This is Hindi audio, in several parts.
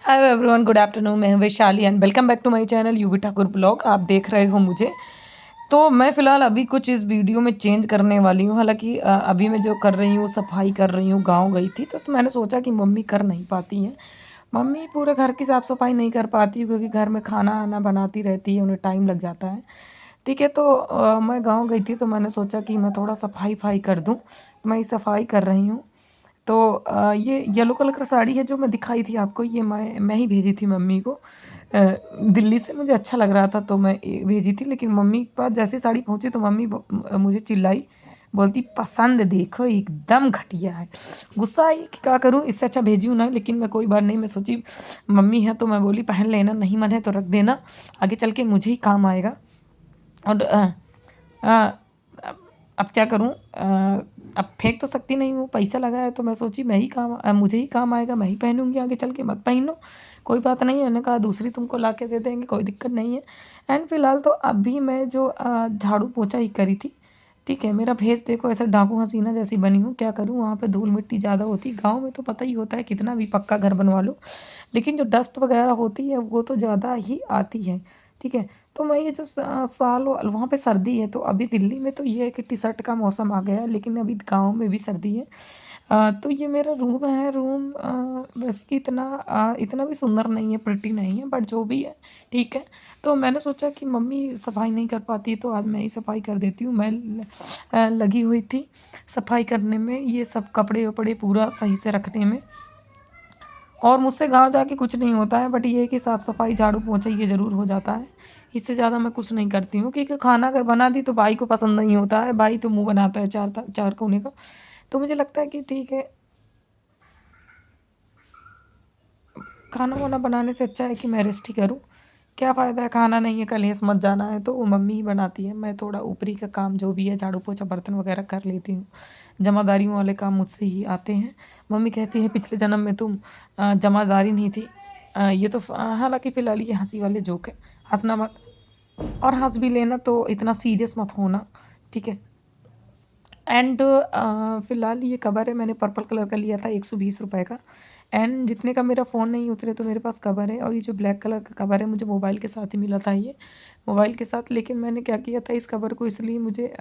Hello everyone, good afternoon. मैं हूं Vaishali and welcome back to my channel UV Thakur vlog. आप देख रहे हो मुझे। तो मैं फ़िलहाल अभी कुछ इस वीडियो में चेंज करने वाली हूँ। हालांकि अभी मैं जो कर रही हूँ, सफाई कर रही हूँ। गांव गई थी तो मैंने सोचा कि मम्मी कर नहीं पाती हैं। मम्मी पूरे घर की साफ़ सफाई नहीं कर पाती क्योंकि घर में खाना आना बनाती रहती है, उन्हें टाइम लग जाता है। ठीक है, तो मैं गाँव गई थी तो मैंने सोचा कि मैं थोड़ा सफाई फाई कर दूँ। मैं सफाई कर रही हूँ। तो ये येलो कलर का साड़ी है जो मैं दिखाई थी आपको, ये मैं ही भेजी थी मम्मी को। दिल्ली से मुझे अच्छा लग रहा था तो मैं भेजी थी, लेकिन मम्मी के पास जैसे साड़ी पहुंची तो मम्मी मुझे चिल्लाई, बोलती पसंद देखो एकदम घटिया है। गुस्सा आई कि क्या करूं, इससे अच्छा भेजी हूँ ना। लेकिन मैं कोई बात नहीं, मैं सोची मम्मी है तो मैं बोली पहन लेना, नहीं मन है तो रख देना, आगे चल के मुझे ही काम आएगा। और अ, अब क्या करूं, अब फेंक तो सकती नहीं हूँ, पैसा लगा है तो मैं सोची मैं ही काम मुझे ही काम आएगा, मैं ही पहनूंगी, आगे चल के मत पहनो, कोई बात नहीं है। मैंने कहा दूसरी तुमको ला के दे देंगे, कोई दिक्कत नहीं है। एंड फिलहाल तो अभी मैं जो झाड़ू पोछा ही करी थी। ठीक है, मेरा फेस देखो ऐसा डाकू हसीना जैसी बनी हूँ, क्या करूँ, वहाँ पे धूल मिट्टी ज़्यादा होती। गाँव में तो पता ही होता है कितना भी पक्का घर बनवा लो, लेकिन जो डस्ट वगैरह होती है वो तो ज़्यादा ही आती है। ठीक है, तो मैं ये जो वहाँ पे सर्दी है, तो अभी दिल्ली में तो ये है कि टी शर्ट का मौसम आ गया है, लेकिन अभी गांव में भी सर्दी है। तो ये मेरा रूम है। रूम वैसे कि इतना भी सुंदर नहीं है, प्रिटी नहीं है, बट जो भी है ठीक है। तो मैंने सोचा कि मम्मी सफाई नहीं कर पाती तो आज मैं ही सफाई कर देती हूँ। मैं लगी हुई थी सफाई करने में, ये सब कपड़े वपड़े पूरा सही से रखने में। और मुझसे गाँव जाके कुछ नहीं होता है, बट ये है कि साफ़ सफाई झाड़ू पोंछा ये ज़रूर हो जाता है। इससे ज़्यादा मैं कुछ नहीं करती हूँ, क्योंकि खाना अगर बना दी तो भाई को पसंद नहीं होता है। भाई तो मुँह बनाता है चार कोने का। तो मुझे लगता है कि ठीक है, खाना वाना बनाने से अच्छा है कि मैं रेस्ट ही करूँ। क्या फ़ायदा है, खाना नहीं है, कलेश मत जाना है, तो वो मम्मी ही बनाती है। मैं थोड़ा ऊपरी का काम जो भी है, झाड़ू पोछा बर्तन वगैरह कर लेती हूँ। जमादारियों वाले काम मुझसे ही आते हैं। मम्मी कहती है पिछले जन्म में तुम जमादारी नहीं थी। ये तो हालांकि फ़िलहाल ये हंसी वाले जोक है, हंसना मत, और हंस भी लेना तो इतना सीरियस मत होना। ठीक है। एंड फ़िलहाल ये कवर है, मैंने पर्पल कलर का लिया था 120 रुपए का। एंड जितने का मेरा फ़ोन नहीं उतरे तो मेरे पास कवर है। और ये जो ब्लैक कलर का कवर है मुझे मोबाइल के साथ ही मिला था ये, मोबाइल के साथ। लेकिन मैंने क्या किया था, इस कवर को इसलिए मुझे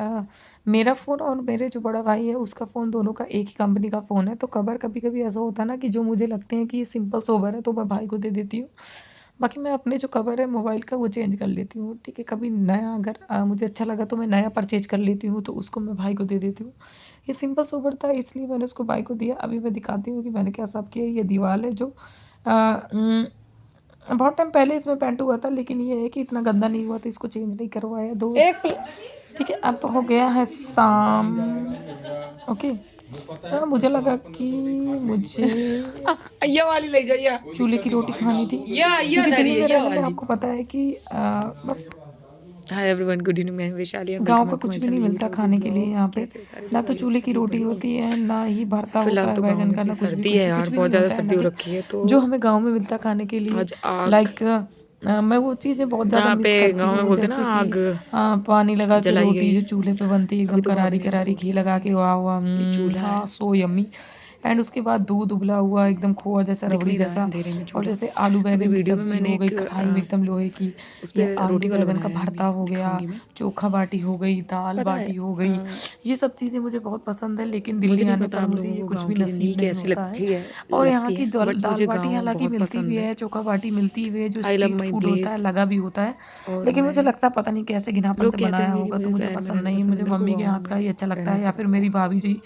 मेरा फ़ोन और मेरे जो बड़ा भाई है उसका फ़ोन, दोनों का एक ही कंपनी का फ़ोन है। तो कवर कभी कभी ऐसा होता है ना कि जो मुझे लगते हैं कि ये सिंपल सोबर है तो मैं भाई को दे देती हूँ। बाकी मैं अपने जो कवर है मोबाइल का वो चेंज कर लेती हूँ। ठीक है, कभी नया अगर मुझे अच्छा लगा तो मैं नया परचेज कर लेती हूँ, तो उसको मैं भाई को दे देती हूँ। ये सिंपल सोबर था इसलिए मैंने उसको भाई को दिया। अभी मैं दिखाती हूँ कि मैंने क्या साफ़ किया। ये दीवार है जो बहुत टाइम पहले इसमें पेंट हुआ था, लेकिन ये है कि इतना गंदा नहीं हुआ तो इसको चेंज नहीं करवाया। दो ठीक है, अब हो गया है शाम। ओके। मुझे लगा कि मुझे ये वाली ले जाइए। चूल्हे की रोटी खानी थी, ये क्योंकि दिल्ली धरी है में ये रहने में वाली। आपको पता है कि बस हाय एवरीवन, गुड इवनिंग। मैं वैशाली एंड गाँव वेलकम का बैक टू कुछ माय भी नहीं चैनल यूवी मिलता ठाकुर खाने के लिए ब्लॉग। यहाँ पे। कैसे सारे ना मेरे तो भाई लोग, चूल्हे की सभी रोटी बढ़िया होती होंगे। है, ना ही भरता होता फिलहाल है तो गांव बैगन में का, इतनी ना कुछ भी सर्दी है यार, कुछ भी बहुत नहीं ज़्यादा मिलता है। सर्दी हो लेकिन रखी है। तो जो हमें गाँव में मिलता खाने के लिए, आज आग, लाइक मैं वो चीज़ें बहुत ज़्यादा जहाँ मिस पे करती गांव में हूँ। बोलते हैं ना जैसे कि आग पानी लगा के जलाई रोटी गई। जो चूल्हे पे बनती है, अभी एकदम तो भाभी करारी ने करारी घी रोटियां लगा बनाई के, थी। वाह वाह, ये चूल्हा है, हाँ सो यम्मी। एंड उसके बाद दूध उबला हुआ एकदम खोआ जैसा, दिख रबड़ी नहीं रहा है जैसा। अंधेरे में और चूल्हा। जैसे आलू अभी बैगन की वीडियो में सब्जी मैंने हो गई एक कढ़ाई में एकदम लोहे की, उस या पर रोटी आलू वाला बैगन का बनाया है, भरता अभी हो गया, दिखाऊंगी मैं। चोखा बाटी हो गई, दाल पता है बाटी हो गई। ये सब चीज़ें मुझे बहुत पसंद है, लेकिन मुझे दिल्ली नहीं आने पता पर आप मुझे लोगों ये को कुछ गांव भी की नसीब ज़िंदगी नहीं कैसी होता है। लगती है और यहाँ लगती की है, बट दाल मुझे बाटी गांव हालांकि बहुत मिलती भी पसंद है। है, चोखा बाटी मिलती भी है, जो I love street my food होता है, प्लेस। लगा भी होता है। और लेकिन मुझे मैं, लगता है पता नहीं कैसे घिनापन लोग से कहते बनाया होंगे कि होगा, तो मुझे मुझे शहर में पसंद रहना नहीं। पसंद है, मुझे मेरे को मम्मी के गांव हाथ का में ही अच्छा लगता रहना है, या अच्छा फिर लगता मेरी है। भाभी जी,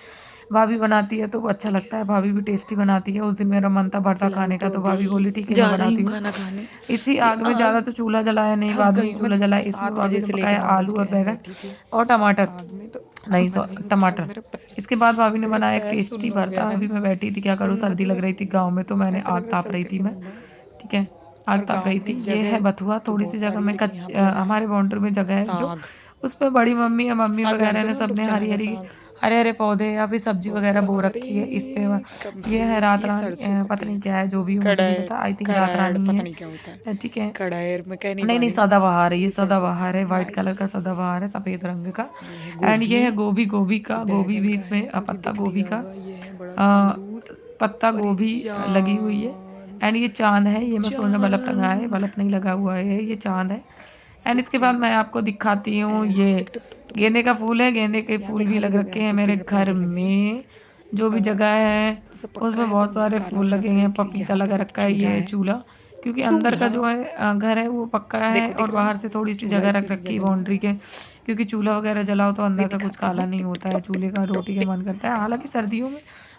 भाभी बनाती है तो वो अच्छा ठीक है, लगता है। भाभी भी टेस्टी बनाती है। उस दिन मेरा मन था भरता फिलहाल खाने का, तो तो अभी भाभी बोली ठीक है मैं जा रही बनाती हूँ हूँ। खाना खाने। इसी ये आग में ज़्यादा आग, तो चूल्हा जलाया नहीं, थक बाद में गई ही हूँ मैं। चूल्हा जलाया। इसमें 7 बजे भाभी ने से लेके पकाया 9 बज आलू गए और हैं, बैगन बैठी थी और टमाटर, आग में। तो नहीं बन रही हूँ, थक, टमाटर। मेरा पैर, इसके बाद भाभी ने मेरा बनाया एक पैर टेस्टी सुन्न हो भरता। गया है। अभी मैं बैठी थी, क्या करूँ, सुन्न सर्दी लग मतलब रही थी गाँव में, तो मैंने ऐसा लग आग रहा है ताप रही चलते थी नहीं मैं। बंदा। ठीक है, आग और ताप गांव रही थी। में ये है जगह बथुआ, तो थोड़ी सी बहुत जगह सारी, में लेकिन यहाँ पे लगा है हमारे बाउंड्री में जगह है जो, साग। उस पर बड़ी मम्मी या मम्मी साग वगैरह जानते हो ने ना आप लोग, सबने चना हरी का हरी साग। हरे हरे पौधे या फिर सब्जी बहुत वगैरह बो सारे रखी है इस पे। कब ये है पे, रात ये रानी, सरसों का पता पेड़। नहीं क्या है, जो भी हो मुझे नहीं कड़ैर, पता, आई थिंक रात कड़ैर रानी पता है। नहीं क्या होता है। ठीक है, कड़ैर मैं कह नहीं नहीं पा नहीं रही हूँ। सदाबहार है, ये ये सरसों का सदाबहार पेड़ है, है, वाइट कलर का नाइस। सदाबहार है, सफ़ेद रंग का। ये है एंड ये गोभी, है गोभी, गोभी ये का, गोभी बैगन भी का है, इसमें अभी पत्ता दिख नहीं गोभी रहा का होगा। ये है बड़ा सा अ, अमरूद। पत्ता और ये गोभी लगी हुई है। एंड ये चांद है, ये मैं सोलर बल्ब टंगा है, बल्ब नहीं लगा हुआ है, ये चांद है। एंड इसके बाद मैं आपको दिखाती हूँ, ये गेंदे का फूल है। गेंदे के फूल भी लग रखे हैं मेरे घर में। जो भी जगह है उसमें बहुत सारे फूल लगे हैं। पपीता लगा रखा है। ये चूल्हा, क्योंकि अंदर का जो है घर है वो पक्का है और बाहर से थोड़ी सी जगह रख रखी है बाउंड्री के, क्योंकि चूल्हा वगैरह जलाओ तो अंदर का कुछ काला नहीं होता है। चूल्हे का रोटी का मन करता है।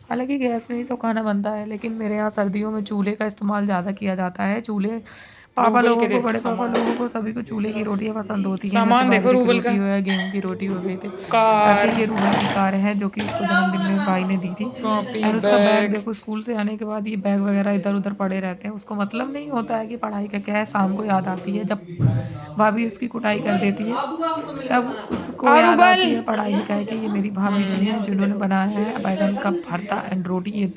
हालांकि गैस में ही तो खाना बनता है, लेकिन मेरे यहाँ सर्दियों में चूल्हे का इस्तेमाल ज़्यादा किया जाता है। चूल्हे पापा लोगों को, बड़े पापा लोगों को, सभी को चूल्हे की रोटियां पसंद होती हैं। सामान देखो रूबल का, गेहूं की रोटी हो गई थी। कार, ये रूबल की कार है जो कि उसको जन्मदिन में भाई ने दी थी। और उसका बैग देखो, स्कूल से आने के बाद ये बैग वगैरह इधर उधर पड़े रहते हैं। उसको मतलब नहीं होता है कि पढ़ाई का क्या है। शाम को याद आती है जब भाभी उसकी कुटाई कर देती है, तब उसको याद आती है पढ़ाई लिखाई की। ये मेरी भाभी जी हैं जिन्होंने बनाया है बैगन का भरता एंड रोटी। ये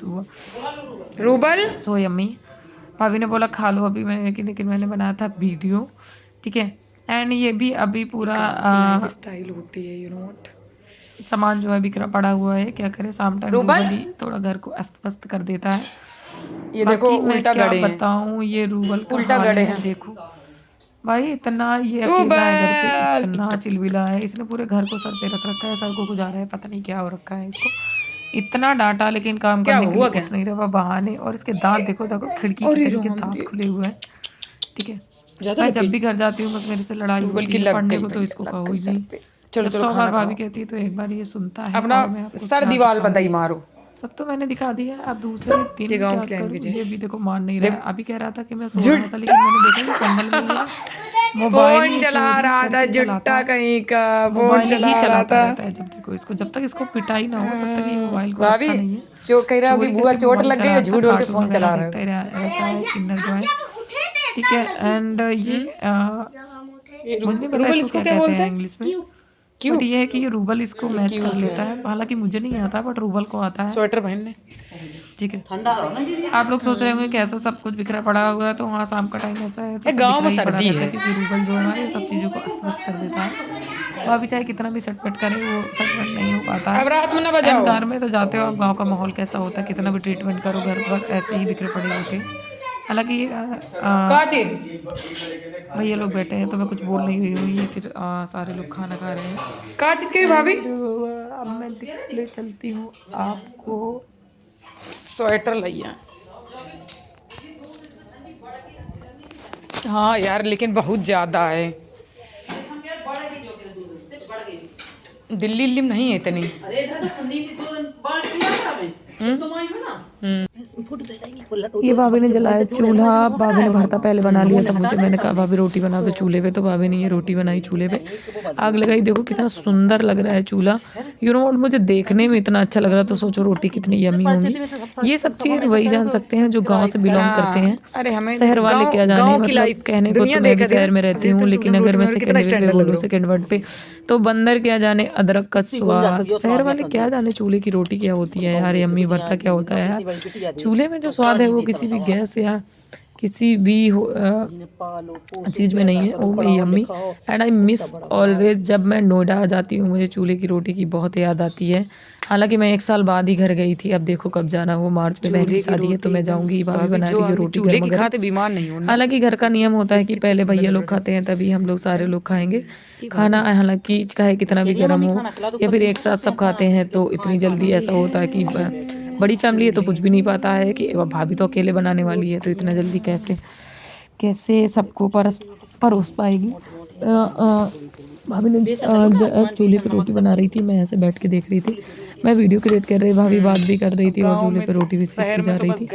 रूबल सो यम्मी। भाभी ने बोला खा लो अभी, मैंने लेकिन मैंने बनाया था वीडियो, ठीक है। एंड ये भी अभी पूरा स्टाइल होती है, यू नो व्हाट, सामान जो है बिखरा पड़ा हुआ है। क्या करे, शाम टाइम रूबल ही थोड़ा घर को अस्त व्यस्त कर देता है। ये देखो उल्टा गड़े हैं, बताऊं ये रूबल का उल्टा गड़े हैं। देखो भाई, इतना ये अकेला है घर पे, इतना चिलविला है। इसने पूरे घर को सर पे रख रखा है, सर को गुजारा है, पता नहीं क्या हो रखा है इसको। इतना डांटा लेकिन काम करने के लिए उठ नहीं रहा बहाने। और इसके दांत देखो खिड़की के दांत खुले हुए हैं, ठीक है। मैं जब भी घर जाती हूँ बस मेरे से लड़ाई होती है। पढ़ने को तो इसको कहो ही नहीं। चलो चलो खाना भाभी कहती है तो एक बार ये सुनता है। अपना सर दीवार पर दही मारो। सब तो मैंने दिखा दिया। अब दूसरे दिन क्या करूं, ये भी देखो मान नहीं रहा है। अभी कह रहा था कि मैं सो रहा था, लेकिन मैंने देखा कंबल में मोबाइल चला रहा था, जुट्टा कहीं का फोन चला रहा था। जब तक इसको पिटाई ना हो तब तक ये मोबाइल को भाभी नहीं है। जो कह रहा कि बुआ चोट लग गई, झूठ बोल के फोन चला रहा है, ठीक है। एंड ये मुझे पता है इसको क्या कहते हैं इंग्लिश में, क्यों ये है कि ये रूबल इसको मैच कर लेता है। हालांकि मुझे नहीं आता बट रूबल को आता है। स्वेटर पहनने, ठीक है। आप लोग सोच रहे होंगे कैसा सब कुछ बिखरा पड़ा हुआ है, तो वहाँ शाम का टाइम ऐसा है तो गांव में सर्दी है, क्योंकि रूबल जो है सब चीज़ों को अस्त व्यस्त कर देता है। वो अभी चाहे कितना भी सटपट करे वो सटपट नहीं हो पाता है। अब रात में ना बजाओ। घर में तो जाते हो आप, गाँव का माहौल कैसा होता है, कितना भी ट्रीटमेंट करो घर पर ऐसे ही बिखरे पड़े होते हैं। हालांकि भैया लोग बैठे हैं तो मैं कुछ बोल नहीं रही हूँ। ये फिर सारे लोग खाना खा रहे हैं। कहाँ चीज कही भाभी? अब मैं ले चलती हूँ आपको। स्वेटर लिया, हाँ यार लेकिन बहुत ज्यादा है। दिल्ली नहीं है इतनी। ये भाभी ने जलाया चूल्हा। भाभी ने भरता पहले बना लिया था मुझे, मैंने कहा भाभी रोटी बना दो चूल्हे पे, तो भाभी ने ये रोटी बनाई चूल्हे पे, आग लगाई। देखो कितना सुंदर लग रहा है चूल्हा, यू नो। मुझे देखने में इतना अच्छा लग रहा, तो सोचो रोटी कितनी यमी होगी। ये सब चीज वही जान सकते हैं जो गाँव से बिलोंग करते हैं। अरे हमें शहर वाले क्या जाने, मतलब कहने को तो मैं भी शहर में रहती हूँ, लेकिन अगर मैं सेकंड वर्ड पे तो बंदर क्या जाने अदरक का स्वाद। शहर वाले क्या जाने चूल्हे की रोटी क्या होती है यार, यम्मी भरता क्या होता है यार। चूल्हे में जो स्वाद है वो किसी भी गैस या किसी भी चीज़ में नहीं है। Oh my yummy and I miss always. जब मैं नोएडा आ जाती हूँ मुझे चूल्हे की रोटी की बहुत याद आती है। हालांकि मैं 1 साल बाद ही घर गई थी, अब देखो कब जाना हो। मार्च में बहन की शादी है तो मैं जाऊंगी। भाभी बना रही है रोटी, चूल्हे की खाते बीमार नहीं होना। हालांकि घर का नियम होता है कि पहले भैया लोग खाते हैं तभी हम लोग सारे लोग खाएंगे खाना। हालांकि चाहे कितना भी गर्म हो या फिर एक साथ सब खाते हैं तो इतनी जल्दी ऐसा होता है कि बड़ी फैमिली है तो कुछ भी नहीं पाता है कि भाभी तो अकेले बनाने वाली है तो इतना जल्दी कैसे सबको परोस पाएगी। भाभी ने चूल्हे पे रोटी बना रही थी, मैं ऐसे बैठ के देख रही थी। मैं वीडियो क्रिएट कर रही, भाभी बात भी कर रही थी और चूल्हे पे रोटी भी सेकती जा रही थी।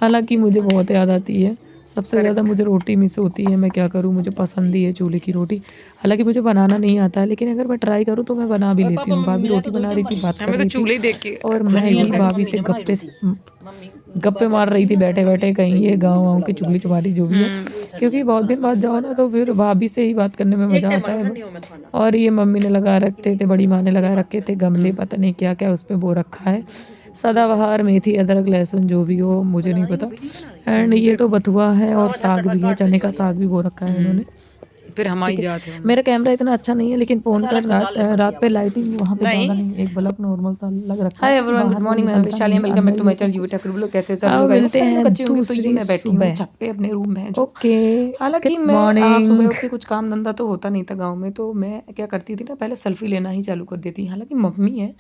हालांकि मुझे बहुत याद आती है, सबसे ज़्यादा मुझे रोटी मिस होती है। मैं क्या करूँ, मुझे पसंद ही है चूल्हे की रोटी। हालांकि मुझे बनाना नहीं आता है, लेकिन अगर मैं ट्राई करूँ तो मैं बना भी लेती हूँ। भाभी रोटी बना रही थी, बात कर रही थी और मैं ही भाभी से गप्पे मार रही थी बैठे बैठे। कहीं ये गाँव की चुगली चुमारी जो भी है, क्योंकि बहुत दिन बाद जाओ ना तो फिर भाभी से ही बात करने में मज़ा आता है। और ये मम्मी ने लगा रखते थे, बड़ी माँ ने लगा रखे थे गमले, पता नहीं क्या क्या उस पर वो रखा है, सदाबहार, मेथी, अदरक, लहसुन जो भी हो मुझे नहीं पता। एंड ये तो बथुआ है और साग भी है, चने का साग भी वो रखा है इन्होंने। फिर हम आई ठीक है। जाते हैं मेरा कैमरा इतना अच्छा नहीं है, लेकिन फ़ोन का रात पे लाइटिंग वहाँ पे ज़्यादा नहीं। नहीं, एक बल्ब नॉर्मल सा लग रखा है हाय क्योंकि एवरीवन, गुड बाहर कोई मॉर्निंग। मैं निकलता वैशाली, नहीं है, वेलकम बैक अंदर टू ही माय है सब चैनल कुछ। YouTube tech blog. कैसे सब अब लोग? आई होप मिलते सारे लोग हैं अच्छे होंगे। तो ये दूसरी मैं बैठी हूँ सुबह। छत पे अपने रूम में जो। ओके, हालांकि गुड मैं सुबह मॉर्निंग। उठ के कुछ काम धंधा तो होता नहीं था गांव में, तो मैं क्या करती थी ना, पहले सेल्फी लेना ही चालू कर देती। हालांकि मम्मी है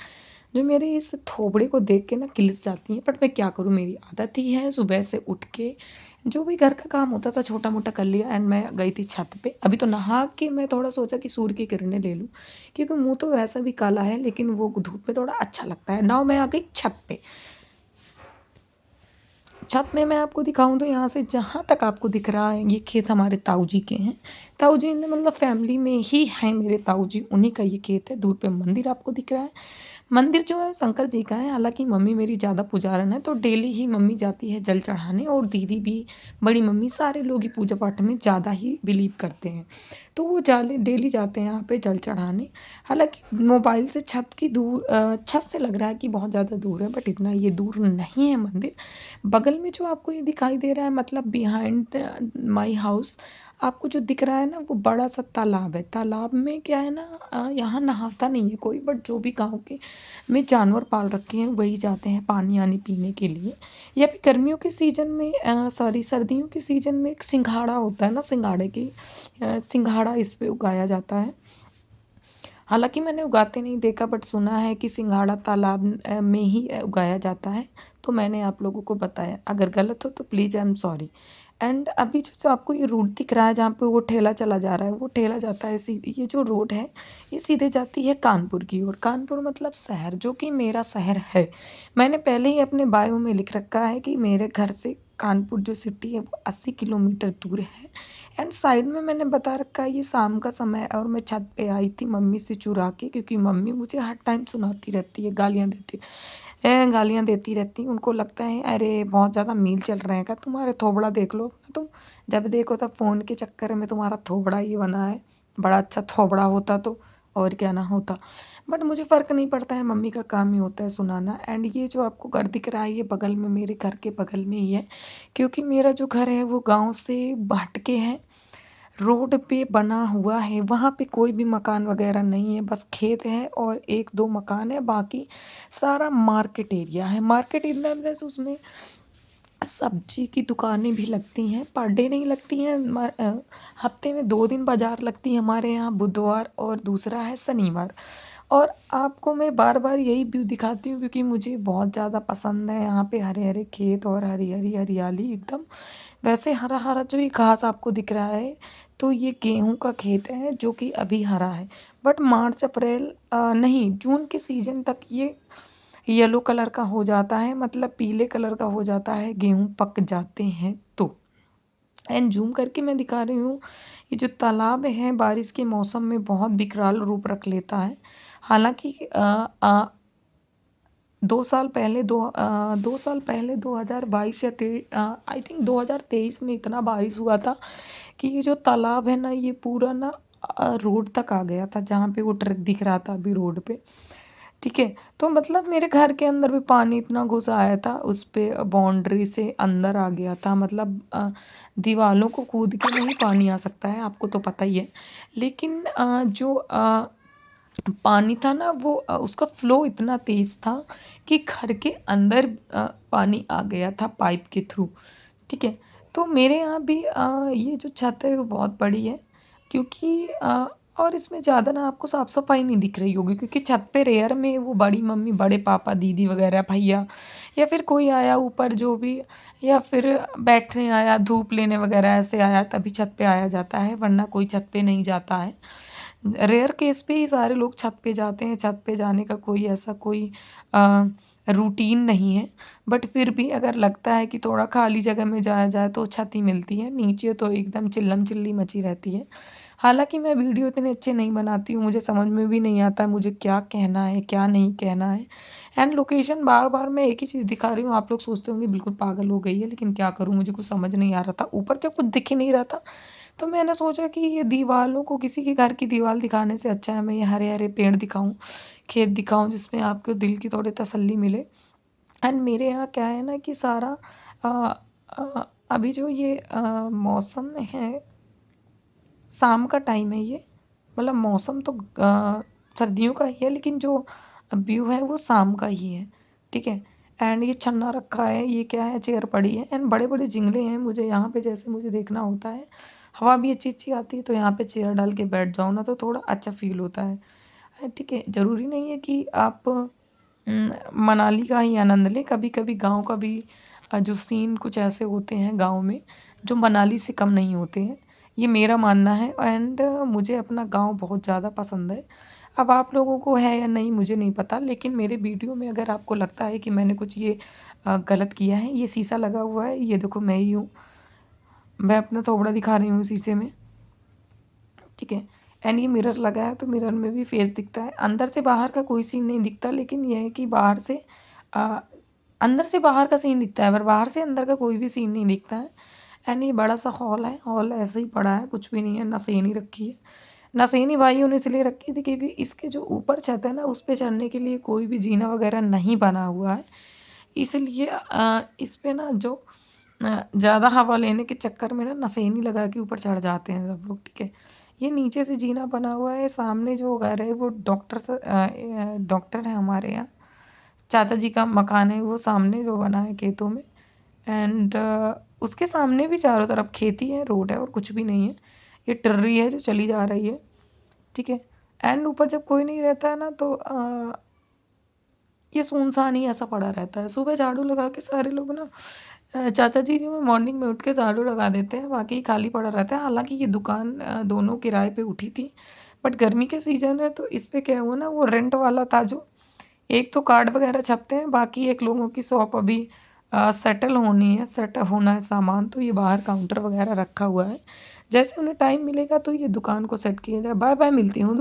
जो मेरे इस थोबड़े को देख के ना किलस जाती हैं, बट मैं क्या करूँ, मेरी आदत ही है सुबह से उठ के जो भी घर का काम होता था छोटा मोटा कर लिया। एंड मैं गई थी छत पे, अभी तो नहा के मैं थोड़ा सोचा कि सूर्य की किरणें ले लूँ, क्योंकि मुंह तो वैसा भी काला है लेकिन वो धूप में थोड़ा अच्छा लगता है। नाउ मैं आ गई छत पे। छत में मैं आपको दिखाऊं तो यहाँ से जहाँ तक आपको दिख रहा है ये खेत हमारे ताऊ जी के हैं। ताऊ जी ने मतलब फैमिली में ही हैं मेरे ताऊ जी, उन्हीं का ये खेत है। दूर पे मंदिर आपको दिख रहा है। मंदिर जो है शंकर जी का है। हालांकि मम्मी मेरी ज़्यादा पुजारन है, तो डेली ही मम्मी जाती है जल चढ़ाने, और दीदी भी, बड़ी मम्मी, सारे लोग ही पूजा पाठ में ज़्यादा ही बिलीव करते हैं, तो वो जाले डेली जाते हैं यहाँ पे जल चढ़ाने। हालांकि मोबाइल से छत की दूर छत से लग रहा है कि बहुत ज़्यादा दूर है, बट इतना ये दूर नहीं है मंदिर। बगल में जो आपको ये दिखाई दे रहा है, मतलब बिहाइंड माई हाउस, आपको जो दिख रहा है ना, वो बड़ा सा तालाब है। तालाब में क्या है ना, यहाँ नहाता नहीं है कोई, बट जो भी गाँव के में जानवर पाल रखे हैं वही जाते हैं पानी आनी पीने के लिए। या फिर गर्मियों के सीज़न में, सॉरी सर्दियों के सीज़न में एक सिंघाड़ा होता है ना, सिंघाड़ा इस पे उगाया जाता है। हालांकि मैंने उगाते नहीं देखा, बट सुना है कि सिंघाड़ा तालाब में ही उगाया जाता है, तो मैंने आप लोगों को बताया। अगर गलत हो तो please I am sorry. And अभी जो आपको ये रोड दिख रहा है जहाँ पे वो ठेला चला जा रहा है, वो ठेला जाता है सीधे, ये जो रोड है ये सीधे जाती है कानपुर की ओर। कानपुर मतलब शहर, जो कि मेरा शहर है। मैंने पहले ही अपने बायो में लिख रखा है कि मेरे घर से कानपुर जो सिटी है वो 80 किलोमीटर दूर है। एंड साइड में मैंने बता रखा है ये शाम का समय है, और मैं छत पे आई थी मम्मी से चुरा के, क्योंकि मम्मी मुझे हर टाइम सुनाती रहती है, गालियाँ देती रहती हैं। उनको लगता है अरे बहुत ज़्यादा मील चल रहे हैं क्या तुम्हारे, थोबड़ा देख लो अपना तुम, जब देखो तब फ़ोन के चक्कर में तुम्हारा थोबड़ा ही बना है। बड़ा अच्छा थोबड़ा होता तो और क्या ना होता, बट मुझे फ़र्क नहीं पड़ता है, मम्मी का काम ही होता है सुनाना। एंड ये जो आपको घर दिख रहा है ये बगल में, मेरे घर के बगल में ही है, क्योंकि मेरा जो घर है वो गांव से हटके है, रोड पे बना हुआ है। वहाँ पे कोई भी मकान वगैरह नहीं है, बस खेत है और एक दो मकान है, बाकी सारा मार्केट एरिया है। मार्केट इन द सेंस उसमें सब्जी की दुकानें भी लगती हैं, पर डे नहीं लगती हैं, हफ्ते में 2 दिन बाजार लगती है हमारे यहाँ, बुधवार और दूसरा है शनिवार। और आपको मैं बार बार यही व्यू दिखाती हूँ क्योंकि मुझे बहुत ज़्यादा पसंद है यहाँ पे हरे हरे खेत और हरी हरी हरियाली एकदम। वैसे हरा हरा जो ये घास आपको दिख रहा है, तो ये गेहूं का खेत है जो कि अभी हरा है, बट मार्च अप्रैल नहीं, जून के सीजन तक ये येलो कलर का हो जाता है, मतलब पीले कलर का हो जाता है, गेहूं पक जाते हैं तो। एंड जूम करके मैं दिखा रही हूँ, ये जो तालाब है बारिश के मौसम में बहुत विकराल रूप रख लेता है। हालांकि 2 साल पहले 2022 या आई थिंक 2023 में इतना बारिश हुआ था कि ये जो तालाब है ना, ये पूरा ना रोड तक आ गया था, जहाँ पे वो ट्रक दिख रहा था अभी रोड पे। ठीक है, तो मतलब मेरे घर के अंदर भी पानी इतना घुस आया था, उस पे बाउंड्री से अंदर आ गया था, मतलब दीवालों को कूद के नहीं पानी आ सकता है, आपको तो पता ही है। लेकिन जो पानी था ना वो उसका फ्लो इतना तेज था कि घर के अंदर पानी आ गया था पाइप के थ्रू। ठीक है, तो मेरे यहाँ भी ये जो छत है वो बहुत बड़ी है, क्योंकि और इसमें ज़्यादा ना आपको साफ़ सफाई नहीं दिख रही होगी, क्योंकि छत पे रेयर में वो बड़ी मम्मी, बड़े पापा, दीदी वगैरह, भैया, या फिर कोई आया ऊपर जो भी, या फिर बैठने आया, धूप लेने वगैरह ऐसे आया, तभी छत पे आया जाता है, वरना कोई छत पे नहीं जाता है। रेयर केस पे ही सारे लोग छत पे जाते हैं, छत पे जाने का कोई ऐसा कोई रूटीन नहीं है। बट फिर भी अगर लगता है कि थोड़ा खाली जगह में जाया जाए तो छत ही मिलती है, नीचे तो एकदम चिल्लम चिल्ली मची रहती है। हालांकि मैं वीडियो इतने अच्छे नहीं बनाती हूँ, मुझे समझ में भी नहीं आता है मुझे क्या कहना है क्या नहीं कहना है। एंड लोकेशन बार बार मैं एक ही चीज़ दिखा रही हूँ, आप लोग सोचते होंगे बिल्कुल पागल हो गई है, लेकिन क्या करूँ, मुझे कुछ समझ नहीं आ रहा था, ऊपर जब कुछ दिख ही नहीं रहा था, तो मैंने सोचा कि ये दीवालों को, किसी के घर की दीवार दिखाने से अच्छा है मैं ये हरे हरे पेड़ दिखाऊं, खेत दिखाऊं, जिसमें आपको दिल की थोड़ी तसल्ली मिले। एंड मेरे यहाँ क्या है ना कि सारा अ, अभी जो ये मौसम है, शाम का टाइम है ये, मतलब मौसम तो सर्दियों का ही है लेकिन जो व्यू है वो शाम का ही है, ठीक है। एंड ये छन्ना रखा है, ये क्या है, चेयर पड़ी है एंड बड़े-बड़े जिंगले हैं, मुझे यहाँ पे जैसे मुझे देखना होता है, हवा भी अच्छी-अच्छी आती है तो यहाँ पे चेयर डाल के बैठ जाओ ना तो थोड़ा अच्छा फ़ील होता है। ठीक है, ज़रूरी नहीं है कि आप मनाली का ही आनंद लें, कभी-कभी गाँव का भी जो सीन कुछ ऐसे होते हैं गाँव में, जो मनाली से कम नहीं होते हैं। ये मेरा मानना है एंड मुझे अपना गाँव बहुत ज़्यादा पसंद है। अब आप लोगों को है या नहीं मुझे नहीं पता, लेकिन मेरे वीडियो में अगर आपको लगता है कि मैंने कुछ ये गलत किया है, ये शीशा लगा हुआ है, ये देखो मैं ही हूँ। मैं अपना थोबड़ा दिखा रही हूँ शीशे में, ठीक है। एंड ये मिरर लगा है तो मिरर में भी फेस दिखता है। अंदर से बाहर का कोई सीन नहीं दिखता, लेकिन ये है कि बाहर से अ, अंदर से बाहर का सीन दिखता है पर बाहर से अंदर का कोई भी सीन नहीं दिखता है। एंड ये बड़ा सा हॉल है, हॉल ऐसे ही पड़ा है, कुछ भी नहीं है, नसेनी रखी है। नसेनी भाइयों ने इसलिए रखी थी क्योंकि इसके जो ऊपर छत है ना उस पे चढ़ने के लिए कोई भी जीना वगैरह नहीं बना हुआ है। इसलिए इस पे ना जो ज़्यादा हवा लेने के चक्कर में ना नसेनी लगा के ऊपर चढ़ जाते हैं सब लोग, ठीक है। ये नीचे से जीना बना हुआ है, सामने जो घर है वो डॉक्टर है हमारे यहाँ, चाचा जी का मकान है वो सामने जो बना है खेतों में। एंड उसके सामने भी चारों तरफ खेती है, रोड है और कुछ भी नहीं है। ये टिर्री है जो चली जा रही है, ठीक है। एंड ऊपर जब कोई नहीं रहता है ना तो ये सुनसान ही ऐसा पड़ा रहता है। सुबह झाड़ू लगा के सारे लोग ना चाचा जी जो है मॉर्निंग में उठ के झाड़ू लगा देते हैं, बाकी खाली पड़ा रहता है। हालाँकि ये दुकान दोनों किराए पे उठी थी, बट गर्मी के सीज़न है तो इस पे क्या हुआ ना वो रेंट वाला था जो, एक तो कार्ड वगैरह छपते हैं, बाकी एक लोगों की शॉप अभी सेटल होनी है, सेट होना है सामान, तो ये बाहर काउंटर वगैरह रखा हुआ है। जैसे उन्हें टाइम मिलेगा तो ये दुकान को सेट किया जाए। बाय-बाय, मिलती हूँ।